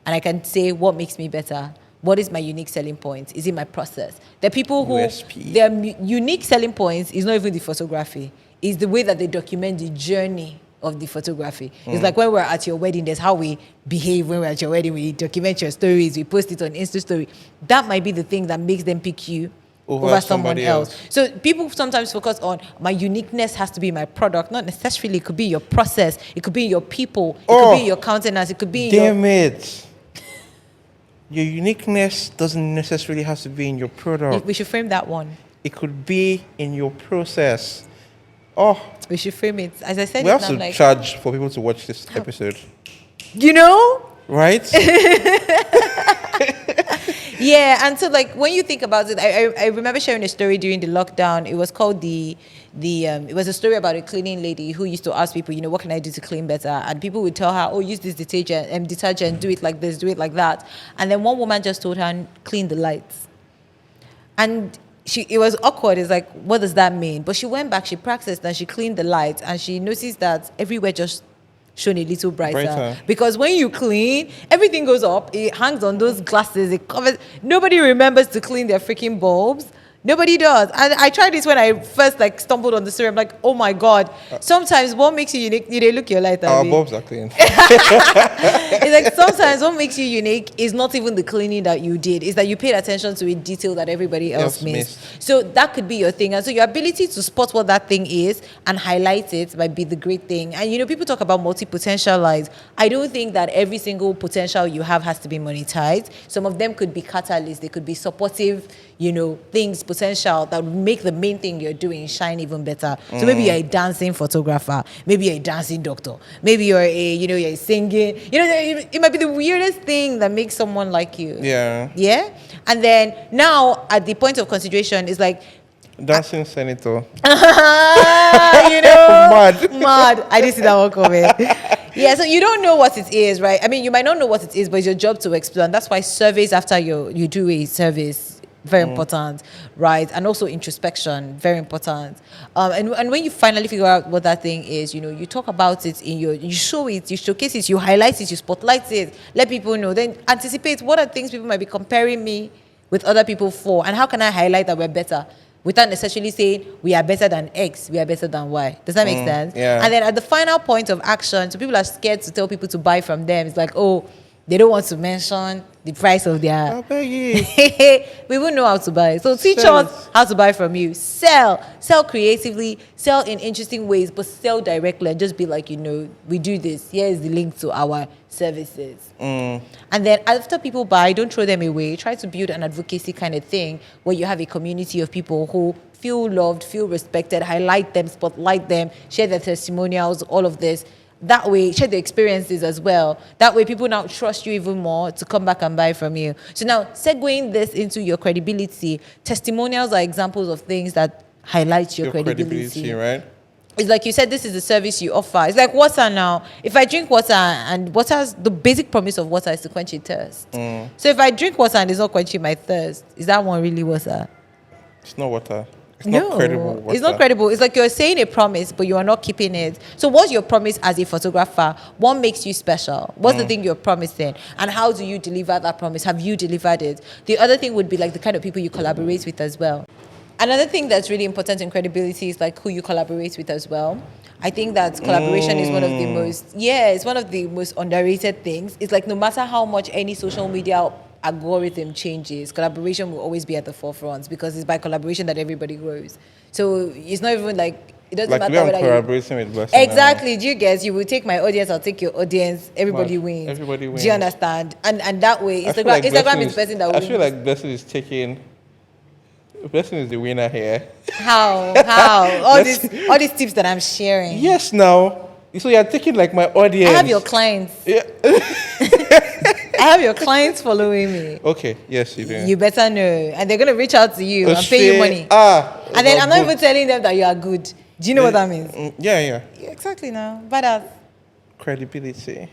and I can say what makes me better. What is my unique selling point? Is it my process? The people who USP. Their unique selling points is not even the photography. It's the way that they document the journey of the photography. It's like when we're at your wedding, there's how we behave when we're at your wedding. We document your stories, we post it on Insta story. That might be the thing that makes them pick you over someone else. So people sometimes focus on my uniqueness has to be my product. Not necessarily. It could be your process. It could be your people. It could be your countenance. It could be Damn it. Your uniqueness doesn't necessarily have to be in your product. We should frame that one. It could be in your process. Oh, we should frame it. As I said, we have to charge for people to watch this episode. Right? Yeah, and so when you think about it, I remember sharing a story during the lockdown. It was called it was a story about a cleaning lady who used to ask people, what can I do to clean better? And people would tell her, use this detergent, do it like this, do it like that. And then one woman just told her, clean the lights. And it was awkward. It's what does that mean? But she went back, she practiced, and she cleaned the lights, and she noticed that everywhere just shone a little brighter. Because when you clean, everything goes up. It hangs on those glasses. It covers. Nobody remembers to clean their freaking bulbs. Nobody does. And I tried this when I first stumbled on the story. I'm like, oh my God. Sometimes what makes you unique, you look your light. Our bulbs are clean. It's sometimes what makes you unique is not even the cleaning that you did. It's that you paid attention to a detail that everybody else missed. So that could be your thing. And so your ability to spot what that thing is and highlight it might be the great thing. And people talk about multi-potentialize. I don't think that every single potential you have has to be monetized. Some of them could be catalysts. They could be supportive, things, potential that would make the main thing you're doing shine even better. So maybe you're a dancing photographer, maybe you're a dancing doctor, maybe you're you're singing. It might be the weirdest thing that makes someone like you. Yeah. Yeah. And then now at the point of consideration is dancing senator. Mad. I didn't see that one coming. Yeah, so you don't know what it is, right? I mean, you might not know what it is, but it's your job to explore. That's why surveys after you do a service, very important, right? And also introspection, very important. And when you finally figure out what that thing is, you talk about it you show it, you showcase it, you highlight it, you spotlight it, let people know. Then anticipate what are things people might be comparing me with other people for, and how can I highlight that we're better? Without necessarily saying we are better than X, we are better than Y. Does that make sense? Yeah. And then at the final point of action, so people are scared to tell people to buy from them. It's they don't want to mention the price of their. I'll pay you. We won't know how to buy. So teach us how to buy from you. Sell creatively, sell in interesting ways, but sell directly. And just be we do this. Here is the link to our services. And then after people buy, don't throw them away. Try to build an advocacy kind of thing where you have a community of people who feel loved, feel respected, highlight them, spotlight them, share their testimonials, all of this. That way, share the experiences as well. That way, people now trust you even more to come back and buy from you. So now, segueing this into your credibility, testimonials are examples of things that highlight your credibility. Right? It's like you said, this is the service you offer. It's like water now. If I drink water and water's the basic promise of water is to quench your thirst. So if I drink water and it's not quenching my thirst, is that one really water? It's not water. It's No, not credible water. it's not credible. It's like you're saying a promise, but you are not keeping it. So what's your promise as a photographer? What makes you special? What's the thing you're promising? And how do you deliver that promise? Have you delivered it? The other thing would be like the kind of people you collaborate with as well. Another thing that's really important in credibility is like who you collaborate with as well. I think that collaboration is one of the it's one of the most underrated things. It's like no matter how much any social media algorithm changes, collaboration will always be at the forefront because it's by collaboration that everybody grows. So it's not even like it doesn't Like matter we are whether collaborating with Blessing. exactly. Do you guess you will take my audience, I'll take your audience, everybody Wow. wins. Everybody wins. Do you understand? And that way, I feel Instagram, like Instagram Blessing is the person that I wins. feel like Blessing is taking. Blessing is the winner here. How all these tips that I'm sharing. Yes, now. So you're taking like my audience. I have your clients. Yeah. I have your clients following me. Okay. Yes, you do. You better know, and they're gonna reach out to you Oh, and pay you shit. money. And then I'm not even telling them that you are good. Do you know what that means? Yeah. Yeah, exactly. Now, badass. Credibility.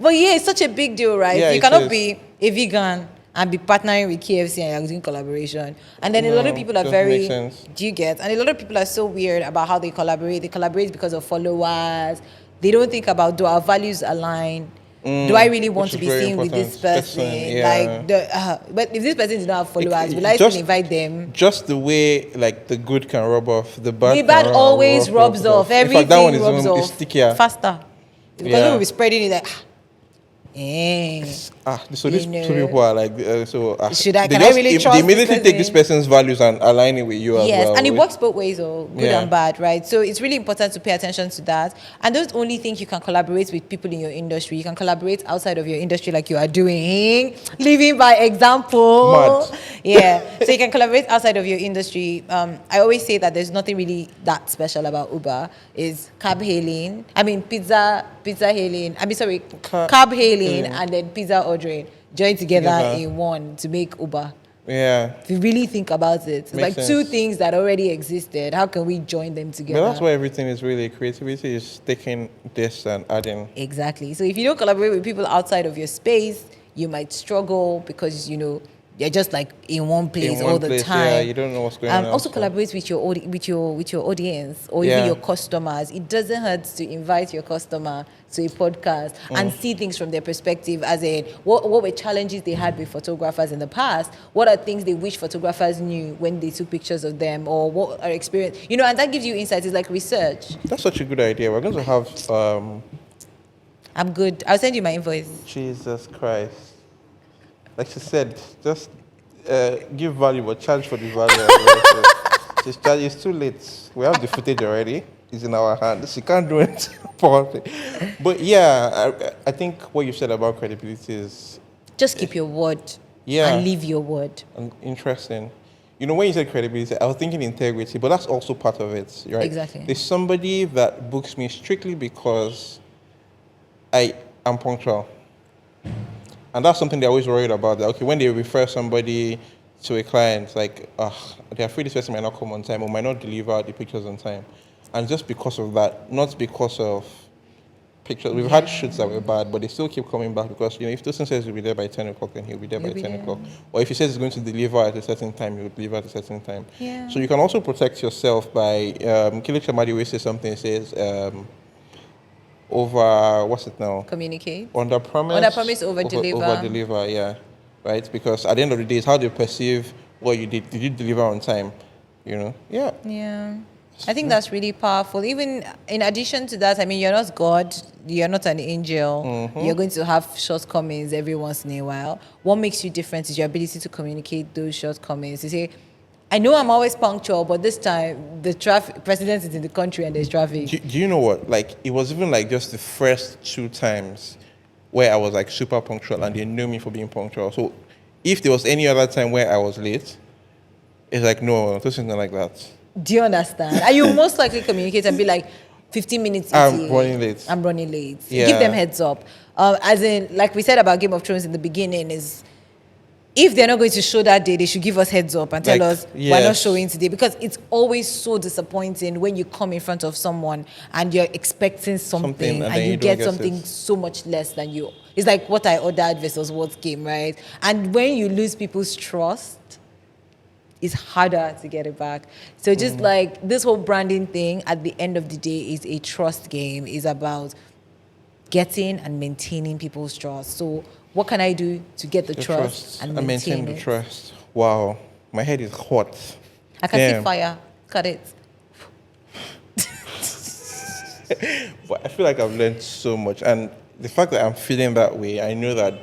But yeah, it's such a big deal, right? Yeah, You it cannot is. be a vegan and be partnering with KFC and you're doing collaboration. And then a lot of No, people are doesn't very, make sense. do you get? And a lot of people are so weird about how they collaborate. They collaborate because of followers. They don't think about, do our values align? Do I really want which to is be very seen with this important. person? Yeah. But if this person did not have followers, will I Just- still invite them? Just the way like the good can rub off, the bad. The can bad rub always rubs off. In Everything fact, that one is rubs is off stickier. faster. Because Yeah. we will be spreading it like, So these You know. two people are like Should I- they can I really they trust immediately this take this person? person's values and align it with you as yes, well. and it which- works both ways, or good Yeah. and bad, right? So it's really important to pay attention to that. And don't only think you can collaborate with people in your industry. You can collaborate outside of your industry, like you are doing, living by example. Mad. Yeah. So you can collaborate outside of your industry. I always say that there's nothing really that special about Uber. Is cab hailing. I mean, pizza hailing. Cab hailing and then pizza ordering. Join together in one to make Uber. Yeah. If you really think about it, it's Makes like two sense. things that already existed. How can we join them together? But that's why everything is really creativity is taking this and adding. Exactly. So if you don't collaborate with people outside of your space, you might struggle because you're just like in one place In all one the place, time. yeah, you don't know what's going on. Also outside. collaborate with your audience or Yeah. even your customers. It doesn't hurt to invite your customer to a podcast and see things from their perspective, as in what were challenges they had with photographers in the past, what are things they wish photographers knew when they took pictures of them, or what are experience, and that gives you insights. It's like research. That's such a good idea. We're going to have I'm good. I'll send you my invoice. Jesus Christ. Like she said, just give value but charge for the value as well. So just charge. It's too late. We have the footage already. It's in our hands. She can't do it. But yeah, I think what you said about credibility is Just keep your word. Yeah. And leave your word. interesting. When you said credibility, I was thinking integrity, but that's also part of it, right? Exactly. There's somebody that books me strictly because I am punctual. And that's something they're always worried about. That, okay, when they refer somebody to a client, like, they're afraid this person might not come on time or might not deliver the pictures on time. And just because of that, not because of pictures. We've had shoots that were bad, but they still keep coming back because, if Tosin says he'll be there by 10 o'clock, then he'll be there by 10 o'clock. Or if he says he's going to deliver at a certain time, he'll deliver at a certain time. Yeah. So you can also protect yourself by, Kili Chamadi always says something, it says, over, what's it now? Communicate. Under promise. Under promise, over deliver. Over deliver, yeah. Right? Because at the end of the day, it's how they perceive what you did. Did you deliver on time? Yeah. Yeah. I think that's really powerful. Even in addition to that, you're not God, you're not an angel. You're going to have shortcomings every once in a while. What makes you different is your ability to communicate those shortcomings. You say, I know I'm always punctual, but this time the president is in the country and there's traffic. Do you know what? Like, it was even like just the first 2 times where I was like super punctual and they knew me for being punctual. So if there was any other time where I was late, It's like, no, this is not like that. Do you understand? And you most likely communicate and be like, 15 minutes I'm running late. I'm running late. Yeah. Give them heads up. As in, like we said about Game of Thrones in the beginning, is if they're not going to show that day, they should give us heads up and tell us we're not yes. showing today. Because it's always so disappointing when you come in front of someone and you're expecting something and then you you don't get get something it. so much less than you. It's like what I ordered versus what came, right? And when you lose people's trust, it's harder to get it back. So just like this whole branding thing, at the end of the day, is a trust game. Is about getting and maintaining people's trust. So what can I do to get the trust and maintain the it? trust. Wow, my head is hot. I can see Damn. fire. Cut it. But I feel like I've learned so much, and the fact that I'm feeling that way, I know that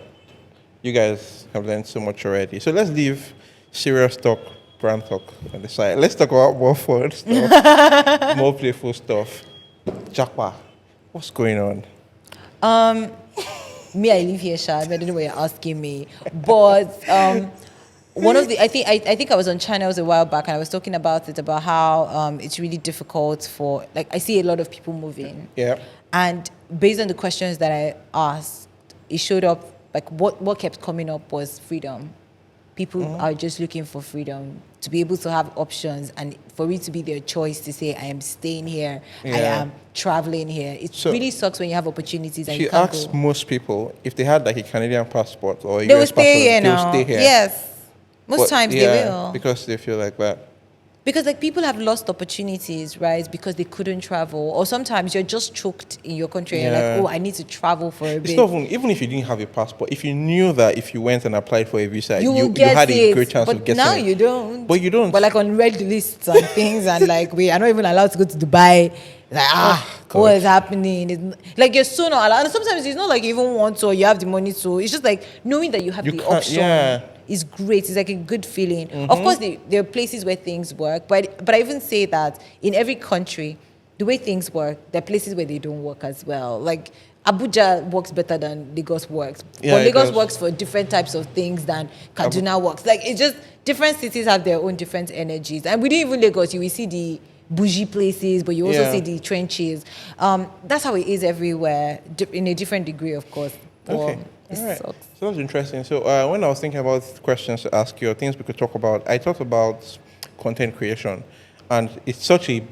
you guys have learned so much already. So let's leave serious talk, brand talk on the side. Let's talk about more fun stuff, more playful stuff. Jackpa, what's going on? Me, I live here, Shad. I don't know what you're asking me. But one of the, I think I was on channels a while back and I was talking about it, about how it's really difficult for, like, I see a lot of people moving. Yeah. And based on the questions that I asked, it showed up, like, what kept coming up was freedom. People are just looking for freedom, to be able to have options, and for it to be their choice to say, I am staying here, I Yeah. am traveling here. It really sucks when you have opportunities and She you can't asks go. most people if they had like a Canadian passport or a They will US stay passport, here they will now. stay here. Yes. Most But, times yeah, they will. because they feel like that. Because like people have lost opportunities, right? Because they couldn't travel. Or sometimes you're just choked in your country and you're Yeah. like, oh, I need to travel for a It's bit. not even if you didn't have a passport, if you knew that if you went and applied for a visa, You will you get had it, a great chance but of getting now it. you don't. But you don't. But like on red lists and things, and like we are not even allowed to go to Dubai. Like God. what is happening? It's, like you're so not allowed. And sometimes it's not like you even want to, or you have the money to. It's just like knowing that you have You the can't- option yeah. is great. It's like a good feeling. Of course, there are places where things work, but I even say that in every country, the way things work, there are places where they don't work as well. Like Abuja works better than Lagos works. Yeah, But it Lagos does. works for different types of things than Kaduna works. Like it's just different cities have their own different energies. And within even Lagos, you will see the bougie places, but you also Yeah. see the trenches. That's how it is everywhere, in a different degree, of course. Okay. It All right. sucks. Sounds interesting. So when I was thinking about questions to ask you or things we could talk about, I thought about content creation. And it's such a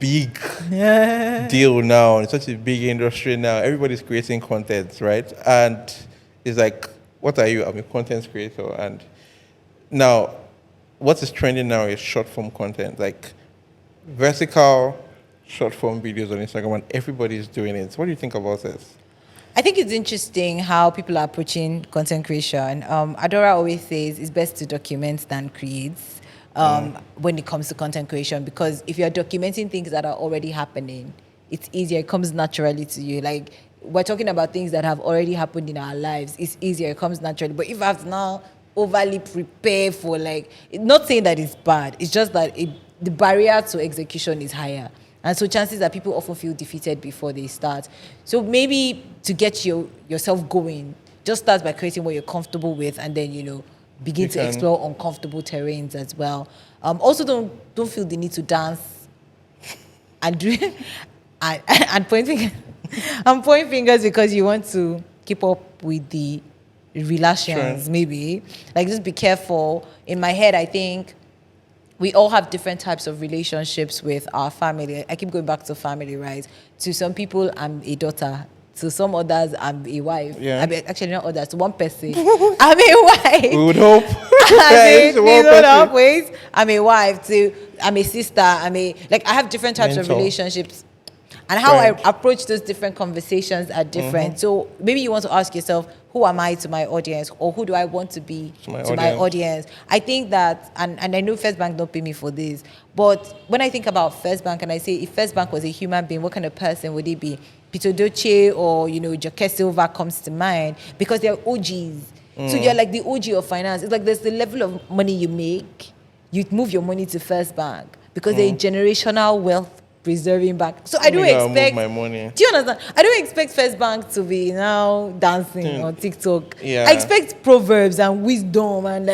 big deal now. It's such a big industry now. Everybody's creating content, right? And it's like, what are you? I'm a content creator. And now, what is trending now is short form content, like vertical short form videos on Instagram, and everybody's doing it. What do you think about this? I think it's interesting how people are approaching content creation. Adora always says it's best to document than create when it comes to content creation, because if you're documenting things that are already happening, it's easier. It comes naturally to you. Like we're talking about things that have already happened in our lives. It's easier. It comes naturally. But if I have to now overly prepare for not saying that it's bad. It's just that the barrier to execution is higher. And so chances are people often feel defeated before they start. So maybe to get yourself going, just start by creating what you're comfortable with, and then, begin to explore uncomfortable terrains as well. Also, don't feel the need to dance and do and point fingers. And point fingers because you want to keep up with the relations, maybe. Like, just be careful. In my head, I think we all have different types of relationships with our family. I keep going back to family, right? To some people, I'm a daughter. To some others, I'm a wife. Yeah. I mean, actually, not others. To one person, I'm a wife. We would hope. I mean, Yes, please hold up, wait. I'm a wife. I'm a sister. I have different types of Mentor. relationships. And how I Friend. approach those different conversations are different. So maybe you want to ask yourself, who am I to my audience? Or who do I want to be To my my audience? I think that, and I know First Bank don't pay me for this, but when I think about First Bank and I say, if First Bank was a human being, what kind of person would it be? Peter Doce or, Jacques Silva comes to mind, because they're OGs. So you're like the OG of finance. It's like there's the level of money you make, you move your money to First Bank because they're a generational wealth preserving bank. So I don't expect my money. Do you understand? I don't expect First Bank to be now dancing on TikTok. Yeah. I expect proverbs and wisdom and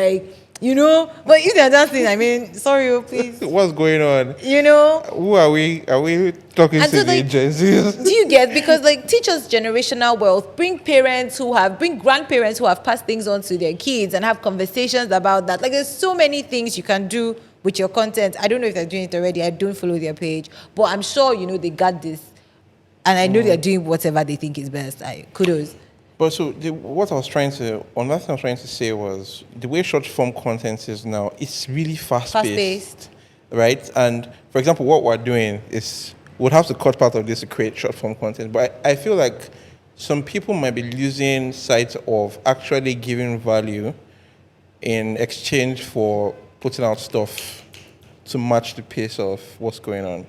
You know, but if they're dancing, I mean, sorry, please. What's going on? You know, Who are we? Are we talking and to so the like, Gen Zs? do you get? Because like teach us generational wealth, bring grandparents who have passed things on to their kids and have conversations about that. Like there's so many things you can do with your content. I don't know if they're doing it already. I don't follow their page, but I'm sure they got this, and I know they're doing whatever they think is best. Kudos. But so what I was trying to, another thing I was trying to say was the way short form content is now, it's really fast paced, right? And for example, what we're doing is we'll have to cut part of this to create short form content. But I feel like some people might be losing sight of actually giving value in exchange for putting out stuff to match the pace of what's going on.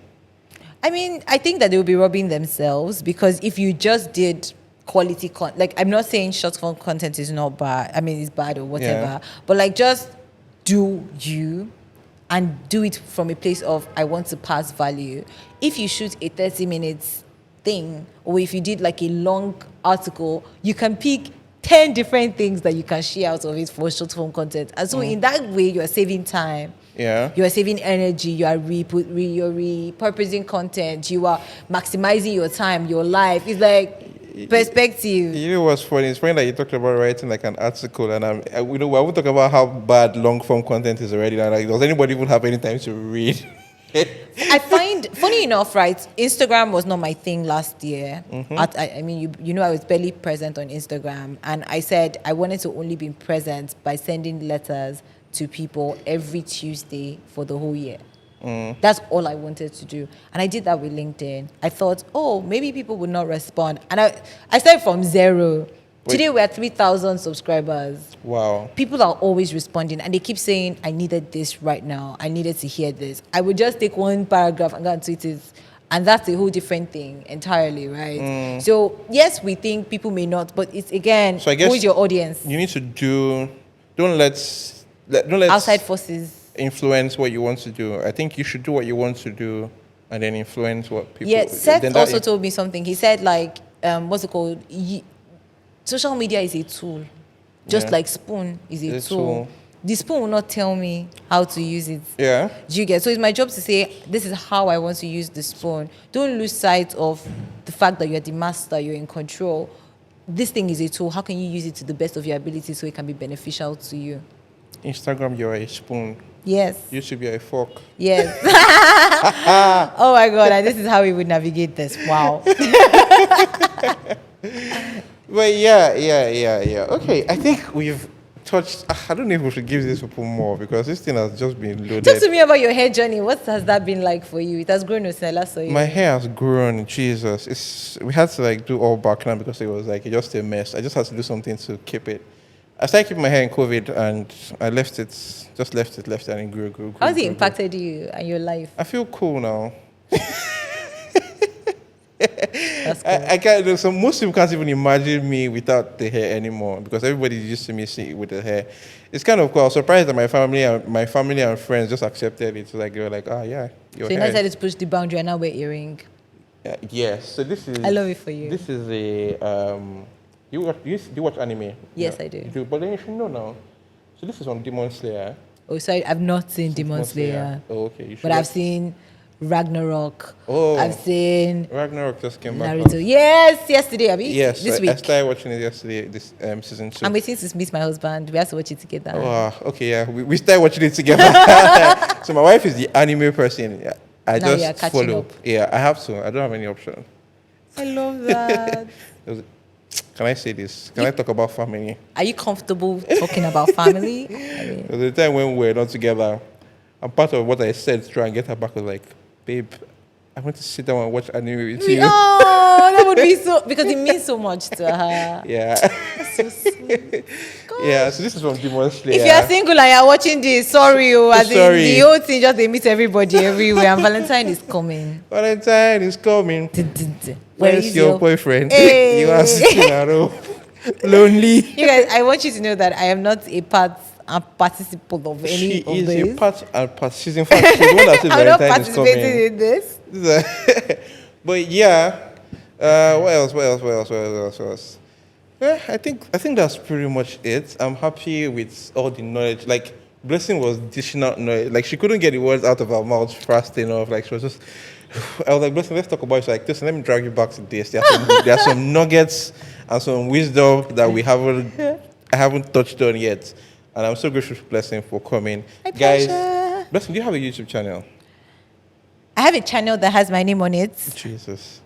I mean, I think that they will be robbing themselves because if you just did quality content, like I'm not saying short form content is not bad. I mean, it's bad or whatever, but like just do you and do it from a place of I want to pass value. If you shoot a 30 minutes thing, or if you did like a long article, you can pick 10 different things that you can share out of it for short form content. And so in that way, you are saving time. Yeah. You are saving energy. You are you're repurposing content. You are maximizing your time, your life. It's like perspective. You know what's funny? It's funny that you talked about writing like an article, and I won't talk about how bad long form content is already. Like, does anybody even have any time to read? I find, funny enough, right? Instagram was not my thing last year. I mean, I was barely present on Instagram, and I said I wanted to only be present by sending letters to people every Tuesday for the whole year. That's all I wanted to do. And I did that with LinkedIn. I thought, maybe people would not respond. And I started from zero. Today we're at 3,000 subscribers. Wow. People are always responding and they keep saying, I needed this right now. I needed to hear this. I would just take one paragraph and go and tweet it. And that's a whole different thing entirely, right? So, yes, we think people may not, but it's again, so I guess who is your audience? You need to don't let outside forces influence what you want to do. I think you should do what you want to do and then influence what people... Yeah, Seth also told me something. He said, like, what's it called? Social media is a tool. Just like spoon is a tool. The spoon will not tell me how to use it. Yeah. Do you get? So it's my job to say, this is how I want to use the spoon. Don't lose sight of the fact that you're the master, you're in control. This thing is a tool. How can you use it to the best of your ability so it can be beneficial to you? Instagram, you're a spoon. Yes. YouTube, you're a fork. Yes. Oh my God, and this is how we would navigate this. Wow. But yeah. Okay, I think we've touched... I don't know if we should give these people more because this thing has just been loaded. Talk to me about your hair journey. What has that been like for you? It has grown since I last saw you. My hair has grown, Jesus. We had to like do all back now because it was like just a mess. I just had to do something to keep it. I started keeping my hair in COVID and I left it and it grew. How has it impacted you and your life? I feel cool now. That's cool. I can't. So most people can't even imagine me without the hair anymore because everybody used to me with the hair. It's kind of cool. I was surprised that my family and friends just accepted it. So like they were like, "Oh yeah, your so you hair." decided to push the boundary and now wear earring. Yes. So this is. I love it for you. This is a. Do you watch anime? Yes, yeah, I do. You do. But then you should know now. So this is on Demon Slayer. Oh, sorry, I've not seen Demon Slayer. Oh, okay. You should but I've seen Ragnarok. Oh. I've seen Ragnarok just came back. Naruto. Yes, yesterday, Abi. Yes, this week. I started watching it yesterday. This season 2. I'm waiting to meet my husband. We have to watch it together. Oh, okay, yeah. We started watching it together. So my wife is the anime person. Yeah, I Now just catching follow. up. Yeah, I have to. I don't have any option. I love that. Can I say this? Can I talk about family? Are you comfortable talking about family? I mean, There was a time when we were not together, and part of what I said to try and get her back was like, babe, I want to sit down and watch anime with you. oh, that would be so, because it means so much to her. Yeah. That's so sweet. Yeah, so this is from Demon Slayer. If you're single and you're watching this, sorry, as Sorry. in the whole thing just they meet everybody everywhere, and Valentine is coming. Valentine is coming. Where Where's is your boyfriend? Hey. You are sitting at home, lonely. You guys, I want you to know that I am not a participant of any She of is this. a part and participant. In fact, she's the one that said I'm not Valentine is participating coming. in this. But yeah, what else? I think that's pretty much it. I'm happy with all the knowledge. Like Blessing was dishing out noise. Like, she couldn't get the words out of her mouth fast enough. Like, she was just... I was like, Blessing, let's talk about it. She's like, listen, let me drag you back to this. There are some nuggets and some wisdom that I haven't touched on yet. And I'm so grateful for Blessing for coming. My Guys, pleasure. Blessing, do you have a YouTube channel? I have a channel that has my name on it. Jesus.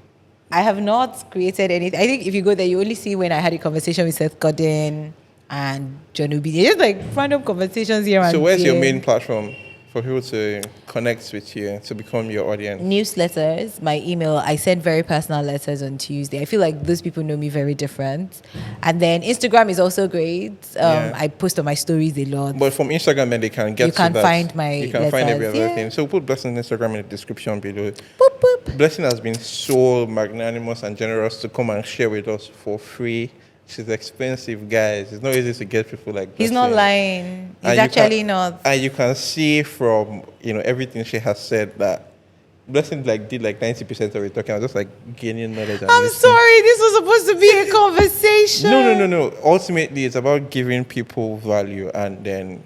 I have not created anything. I think if you go there, you only see when I had a conversation with Seth Godin and John Obi. Just like random conversations here and there. So where's your main platform for people to connect with you, to become your audience? Newsletters, my email. I send very personal letters on Tuesday. I feel like those people know me very different. And then Instagram is also great. I post on my stories a lot. But from Instagram, then they can get You can to that. find my You can find every letters. other thing. So we'll put Blessing's Instagram in the description below. Boop, boop. Blessing has been so magnanimous and generous to come and share with us for free. She's expensive, guys. It's not easy to get people like He's Blessing. not lying. He's And you actually not. And you can see from everything she has said that Blessing did 90% of it talking. I was just gaining knowledge. And I'm listening. sorry. This was supposed to be a conversation. No. Ultimately, it's about giving people value, and then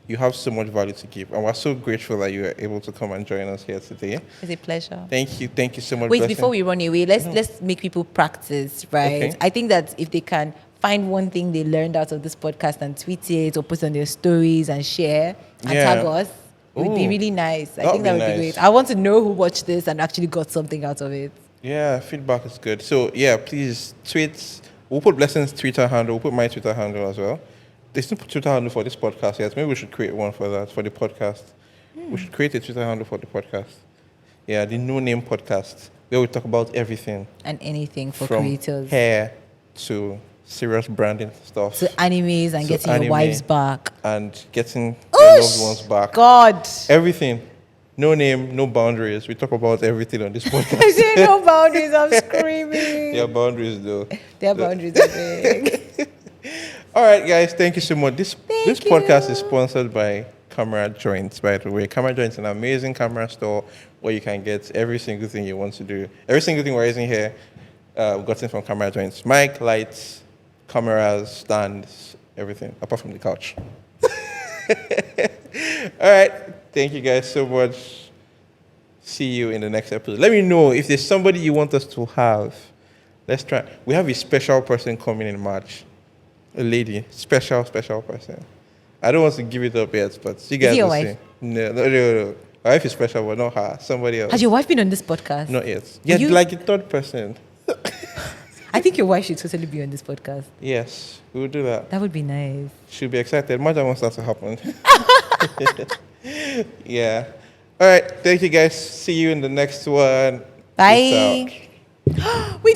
you have so much value to give. And we're so grateful that you were able to come and join us here today. It's a pleasure. Thank you so much. Wait, Blessing. before we run away, let's make people practice, right? Okay. I think that if they can find one thing they learned out of this podcast and tweet it or put on their stories and share and Yeah. tag us, it would be Ooh. really nice. I That think that would would be be nice. great. I want to know who watched this and actually got something out of it. Yeah, feedback is good. So yeah, please tweet. We'll put Blessing's Twitter handle. We'll put my Twitter handle as well. There's no Twitter handle for this podcast yet. Maybe we should create one for that, for the podcast. We should create a Twitter handle for the podcast. Yeah, the No Name Podcast, where we talk about everything. And anything for from creators. hair to serious branding stuff. To animes and To getting anime. your wives back. And getting your loved ones back. God. Everything. No name, no boundaries. We talk about everything on this podcast. There are no boundaries. I'm screaming. There are boundaries, though. Their boundaries are big. All right, guys. Thank you so much. This podcast you. is sponsored by Camera Joints, by the way. Camera Joints is an amazing camera store where you can get every single thing you want to do. Every single thing we're using here, we've gotten from Camera Joints. Mic, lights, cameras, stands, everything, apart from the couch. All right. Thank you guys so much. See you in the next episode. Let me know if there's somebody you want us to have. Let's try. We have a special person coming in March. A lady. Special person. I don't want to give it up yet, but you guys it your will wife? see. No. My wife is special, but not her. Somebody else. Has your wife been on this podcast? Not yet. Yeah, You- like a third person. I think your wife should totally be on this podcast. Yes, we will do that. That would be nice. She'll be excited. Imagine wants that to happen. Yeah. All right. Thank you, guys. See you in the next one. Bye. Peace out. We